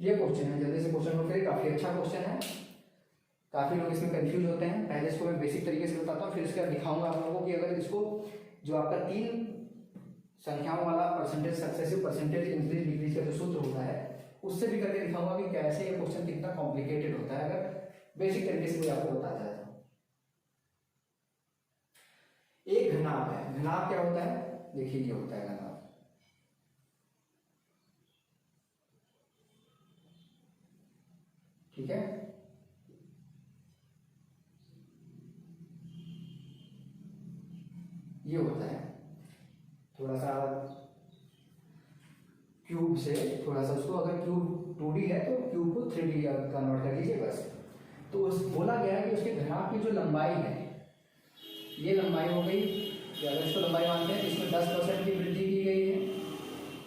ये क्वेश्चन है, जल्दी से क्वेश्चन नोट करिए, काफी अच्छा क्वेश्चन है। काफी लोग इसमें कंफ्यूज होते हैं। पहले इसको मैं बेसिक तरीके से बताता हूँ, फिर इसके बाद दिखाऊंगा आप लोगों को कि अगर इसको जो आपका 3 संख्याओं वाला percentage successive percentage increase decrease का जो सूत्र होता है उससे भी करके दिखाऊंगा कि कैसे ये क्वेश्चन कितना कॉम्प्लिकेटेड होता है अगर बेसिक तरीके से कोई आपको बताता है तो। एक घनाभ है, घनाभ क्या होता है? देखिए ये होता है घनाभ। ठीक है, ये होता है थोड़ा सा क्यूब से थोड़ा सा उसको, अगर क्यूब 2D है तो क्यूब को 3D कन्वर्ट कर लीजिए बस। तो उस बोला गया है कि उसके घनाभ की जो लंबाई है, ये लंबाई हो गई, अगर इसको लंबाई मानते हैं तो इसमें 10% की वृद्धि की गई है।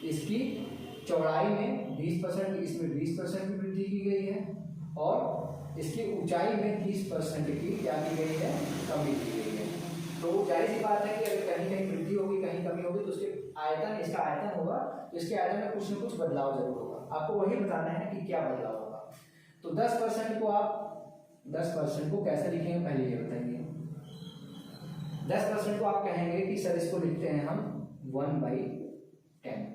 इसकी चौड़ाई में 20%, इसमें 20% की वृद्धि की गई है। और इसकी ऊंचाई में 30% की क्या की गई है? कमी की गई है। तो जाहिर सी बात है कि अगर कहीं कहीं वृद्धि होगी कहीं कमी होगी तो उसके आयतन, इसका आयतन होगा तो इसके आयतन में कुछ न कुछ बदलाव जरूर होगा। आपको वही बताना है कि क्या बदलाव होगा। तो 10% को आप 10% को कैसे लिखेंगे पहले ये बताइए। 10% को आप कहेंगे कि सर इसको लिखते हैं हम 1/10।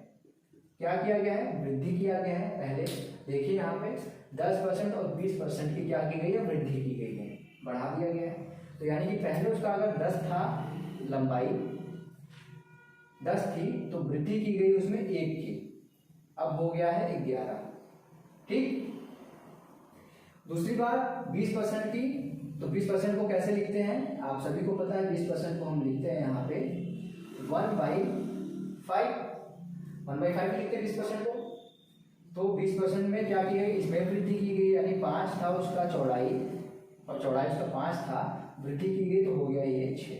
क्या किया गया है? वृद्धि किया गया है। पहले देखिए यहाँ पे 10% और 20% की क्या की गई है? वृद्धि की गई है, बढ़ा दिया गया है। तो यानी कि पहले उसका अगर 10 था, लंबाई 10 थी तो वृद्धि की गई उसमें 1 की, अब हो गया है 11। ठीक, दूसरी बात 20% की, तो 20% को कैसे लिखते हैं आप सभी को पता है। 20% को हम लिखते हैं यहाँ पे 1/5 लिखते हैं 20% को। तो 20% में क्या की गई, इसमें वृद्धि की गई, यानी 5 था उसका चौड़ाई और चौड़ाई उसका 5 था, वृद्धि की गई तो हो गया ये 6।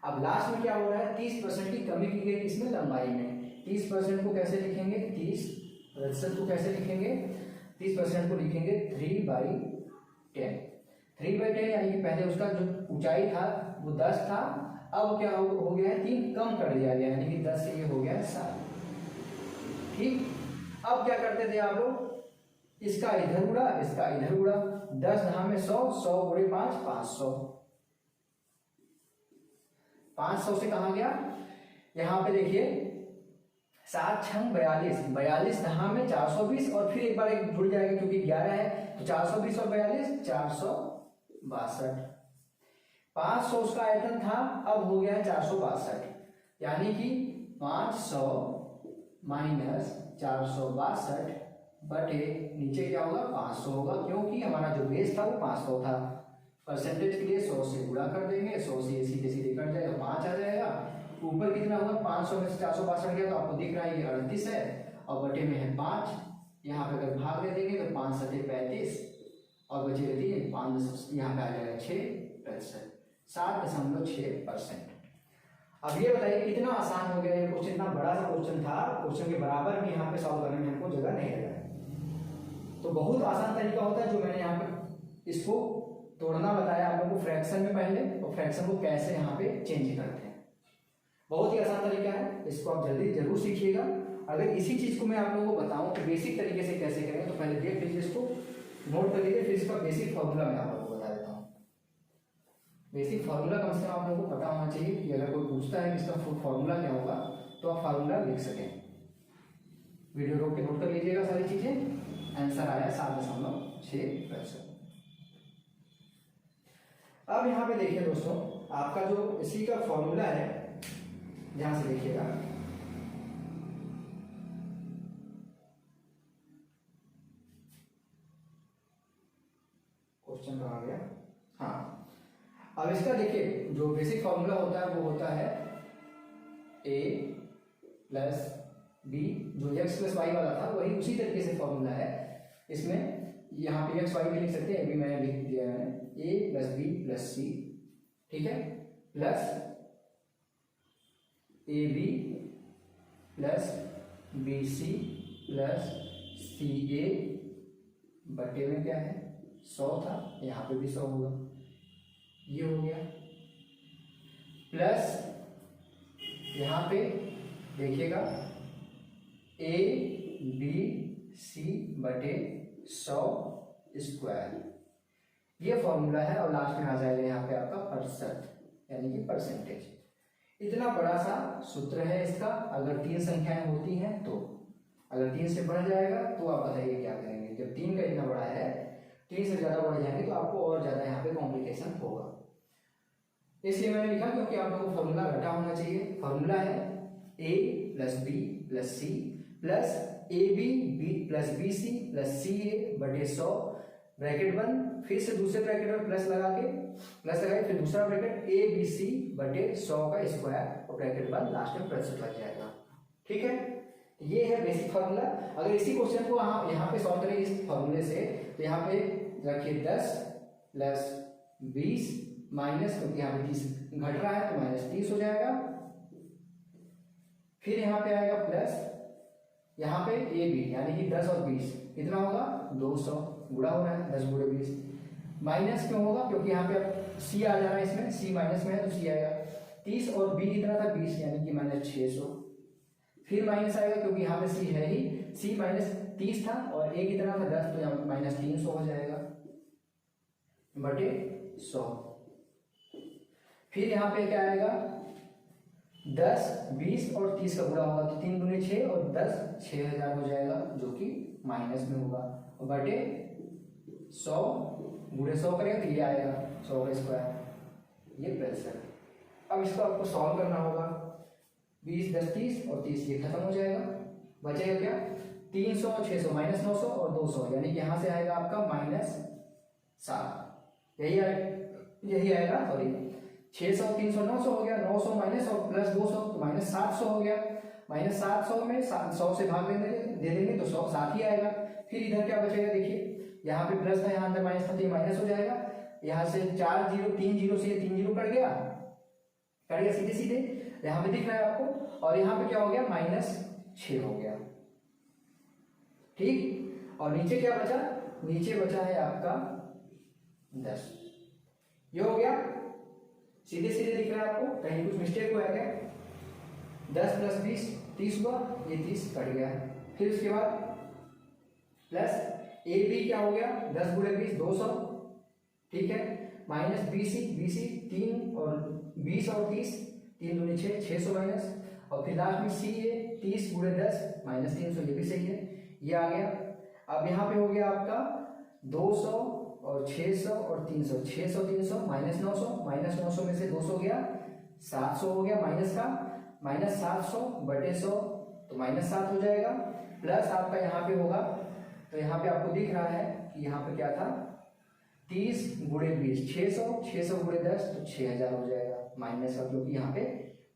अब लास्ट में क्या हो रहा है, 30% की कमी की गई इसमें लंबाई में। 30% को कैसे लिखेंगे, 30% को कैसे लिखेंगे, 30% को लिखेंगे 3/10। 3/10 यानी कि पहले उसका जो ऊंचाई था वो 10 था, अब क्या हो गया है, 3 कम कर दिया गया, यानी कि 10 से ये हो गया 7। ठीक, अब क्या करते थे आप लोग, इसका इधर गुड़ा इसका इधर गुड़ा, 10 दहा में 100, 100 गुणे 5 500। 500 से कहा गया, यहां पे देखिए 7 छंग 42, 42 दहा में 420 और फिर एक बार एक जुड़ जाएगा क्योंकि 11 है, तो 420 और 42 462। 500 उसका आयतन था, अब हो गया 462, यानी कि 500 माइनस 462 बटे नीचे क्या होगा 500 होगा, क्योंकि हमारा जो बेस था वो 500 था। परसेंटेज के लिए 100 से गुणा कर देंगे, 100 से सीधे सीधे कट जाएगा, 5 आ जाएगा। ऊपर कितना होगा, 500 में से 462 गया तो आपको दिख रहा है ये 38 है, और बटे में है 5। यहाँ पे अगर भाग दे देंगे तो 5 सते 35 और बचेगा 3, 5 यहाँ पे आ जाएगा 6%, 7.6%। अब ये बताइए कितना आसान हो गया ये क्वेश्चन, इतना बड़ा सा क्वेश्चन था, क्वेश्चन के बराबर भी यहाँ पे सॉल्व करने में हमको जगह नहीं लगा। तो बहुत आसान तरीका होता है जो मैंने यहाँ पे इसको तोड़ना बताया आप लोगों को फ्रैक्शन में पहले, और फ्रैक्शन को कैसे यहाँ पे चेंज करते हैं। बहुत ही आसान तरीका है, इसको आप जल्दी जरूर सीखिएगा। अगर इसी चीज को मैं आप लोगों को बताऊं कि बेसिक तरीके से कैसे करें, तो पहले देख लीजिए, इसको नोट कर लीजिए, फिर इसका बेसिक फॉर्मूला मैं आप लोगों को बता देता हूँ। बेसिक फॉर्मूला कम से कम आप लोगों को पता होना चाहिए कि अगर कोई पूछता है कि इसका फॉर्मूला क्या होगा तो आप फॉर्मूला लिख सकें। वीडियो रोक के नोट कर लीजिएगा सारी चीजें। आंसर आया 7.6%। अब यहाँ पे देखिए दोस्तों, आपका जो इसी का फॉर्मूला है, ध्यान से देखिएगा, क्वेश्चन कहाँ गया, हाँ। अब इसका देखिए जो बेसिक फॉर्मूला होता है वो होता है a प्लस b, जो x प्लस वाई वाला था वही उसी तरीके से फॉर्मूला है। इसमें यहाँ पे x y भी लिख सकते हैं, अभी मैंने लिख दिया है a plus b plus c, ठीक है, plus A B plus B C plus C A बटे में क्या है 100 था, यहाँ पे भी 100 होगा, ये हो गया, प्लस यहाँ पे देखिएगा ए बी सी बटे 100 स्क्वायर, ये फॉर्मूला है। और लास्ट में आ जाएगा यहाँ पे आपका प्रतिशत, यानी कि परसेंटेज। इतना बड़ा सा सूत्र है इसका। अगर 3 संख्याएं होती हैं तो, अगर 3 से बढ़ जाएगा तो आप बताइए क्या करेंगे। जब 3 का इतना बड़ा है, 3 से ज्यादा बढ़ जाएंगे तो आपको और ज्यादा यहाँ पे कॉम्प्लिकेशन होगा। इसलिए मैंने लिखा क्योंकि आप लोगों को फॉर्मूला रटा होना चाहिए। फॉर्मूला है a plus B plus C plus A B plus B C plus C A बटे 100, ब्रैकेट बंद, फिर से दूसरे ब्रैकेट में प्लस लगाए, फिर दूसरा ब्रैकेट ए बी सी बटे 100 का स्क्वायर और ब्रैकेट बंद, लास्ट में प्रतिशत लग जाएगा। ठीक है, ये है बेसिक फॉर्मूला। अगर इसी क्वेश्चन को आप यहाँ पे सॉल्व करें इस फॉर्मूले से, तो यहाँ पे रखिए 10 प्लस 20 माइनस, क्योंकि यहाँ पे 30 घट रहा है तो माइनस 30 हो जाएगा। फिर यहाँ पे आएगा प्लस, यहाँ पे ए बी यानी कि 10 और 20 कितना होगा 200, गुणा हो रहा है 10 गुणे 20, माइनस क्यों होगा क्योंकि यहाँ पे अब सी आ जा रहा है, इसमें सी माइनस में है तो सी आएगा। 30 और बी कितना था 20, यानी कि माइनस 600, फिर माइनस आएगा क्योंकि यहाँ पे सी है ही, सी माइनस 30 था और ए कितना था 10, तो यहाँ माइनस 300 हो जाएगा बटे 100। फिर यहाँ पे क्या आएगा 10, 20 और 30 का गुणा होगा तो 3 दूनी 6 और 10 6000 हो जाएगा, जो कि माइनस में होगा, और बटे 100 गुणे 100 करेंगे तो ये आएगा 100 का स्क्वायर, ये प्रतिशत। अब इसको आपको सॉल्व करना होगा। 20 10 30 और 30 ये खत्म हो जाएगा, बचेगा क्या 300 600 माइनस 900 और 200, यानी कि यहाँ से आएगा आपका -7, यही आएगा सॉरी। 600 300 900 हो गया, 900 माइनस और प्लस 200 तो -700 हो गया। -700 में 100 से भाग दे देंगे तो 100 7 ही आएगा। फिर इधर क्या बचेगा, देखिए यहाँ पे प्लस था, यहाँ अंदर माइनस था तो ये माइनस हो जाएगा। यहाँ से 4 0 3 0 से 3 0 कट गया सीधे सीधे, यहाँ पे दिख रहा है आपको। और यहाँ पे क्या हो गया, -6 हो गया, ठीक। और नीचे क्या बचा, नीचे बचा है आपका 10, ये हो गया, सीधे सीधे दिख रहा है आपको, कहीं कुछ मिस्टेक हुआ है क्या। 10 + 20 30 हुआ, ये 30 कट गया। फिर उसके बाद प्लस ए बी क्या हो गया, 10 × 20 200, ठीक है। माइनस बी सी 3 और 20 और 30 3 दूनी 6 600 माइनस। और फिर लास्ट में सी ए 30 × 10 -300, ये भी सही है, ये आ गया। अब यहाँ पे हो गया आपका 200 और 600 और 300, 600 300 -900 में से 200 गया 700 हो गया, माइनस का -700/100 तो -7 हो जाएगा। प्लस आपका यहाँ पे होगा, तो यहाँ पे आपको दिख रहा है कि यहाँ पे क्या था, 30 × 20 600 600 × 10 तो 6000 हो जाएगा माइनस का, क्योंकि यहाँ पे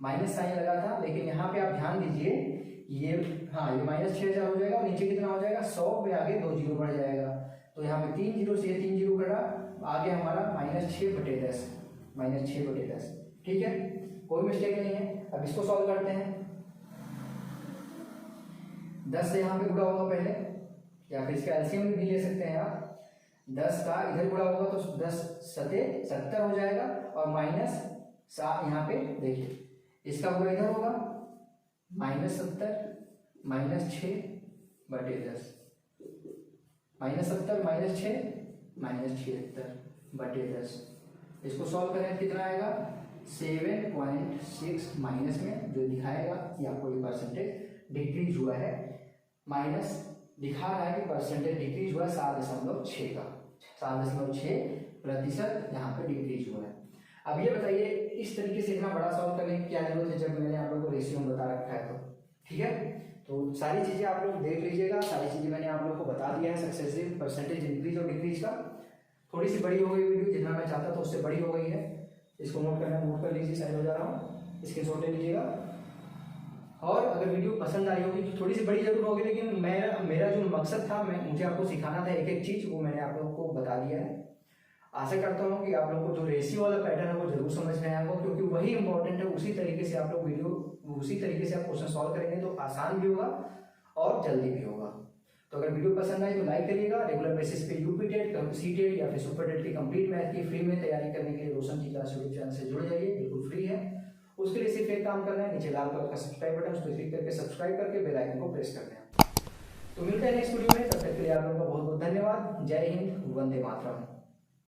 माइनस साइन लगा था। लेकिन यहाँ पे आप ध्यान दीजिए, ये हाँ ये -6000 हो जाएगा। और नीचे कितना हो जाएगा, 100 पे आगे 2 0 बढ़ जाएगा, तो यहाँ पे 3 0 से 3 0 कटा, आगे हमारा -6/10 -6/10, ठीक है, कोई मिस्टेक नहीं है। अब इसको सॉल्व करते हैं। 10 से यहाँ पे गुणा होगा पहले, या फिर इसका एलसीएम भी ले सकते हैं आप। 10 का इधर गुणा होगा तो 10 × 70 हो जाएगा, और माइनस यहाँ पे देखिए इसका गुणा इधर होगा, -70 -6/10 -70 -6 इसको सॉल्व करें कितना आएगा, 7.6 माइनस में जो दिखाएगा कि आपको ये परसेंटेज डिक्रीज हुआ है, माइनस दिखा रहा है कि परसेंटेज डिक्रीज हुआ है 7.6 का, 7.6% यहाँ पे डिक्रीज हुआ है। अब ये बताइए, इस तरीके से इतना बड़ा सॉल्व करने की क्या जरूरत है, जब मैंने आप लोगों को रेशियो बता रखा है तो, ठीक है। तो सारी चीजें आप लोग देख लीजिएगा, सारी चीजें मैंने आप लोगों को बता दिया है, सक्सेसिव परसेंटेज इंक्रीज और डिक्रीज का। थोड़ी सी बड़ी हो गई वीडियो, जितना मैं चाहता था उससे बड़ी हो गई है, इसको नोट कर लीजिए, साइड हो जा रहा हूँ, स्क्रीनशॉट ले लीजिएगा। और अगर वीडियो पसंद आई होगी तो थोड़ी सी बड़ी जरूर होगी, लेकिन मेरा जो मकसद था, मुझे आपको सिखाना था एक एक चीज, वो मैंने आप लोगों को बता दिया है। आशा करता हूँ कि आप लोगों को जो रेशियो वाला पैटर्न है वो जरूर समझ में आएगा, क्योंकि वही इंपॉर्टेंट है। उसी तरीके से आप लोग उसी तरीके से आप क्वेश्चन सॉल्व करेंगे तो आसान भी होगा और जल्दी भी होगा। तो अगर वीडियो पसंद आए तो लाइक करिएगा। रेगुलर बेसिस पे यूपी टेट, सीटेट या फिर सुपर टेट की कंप्लीट मैथ की फ्री में तैयारी करने के लिए रोशन की क्लास यूट्यूब चैनल से जुड़ जाइए, बिल्कुल फ्री है। उसके लिए सिर्फ एक काम करना है, नीचे लाल कलर का सब्सक्राइब बटन, उस पर क्लिक करके सब्सक्राइब करके बेल आइकन को प्रेस कर दें। तो मिलते हैं नेक्स्ट वीडियो में, तब तक के लिए आप लोगों का बहुत बहुत धन्यवाद। जय हिंद, वंदे मातरम।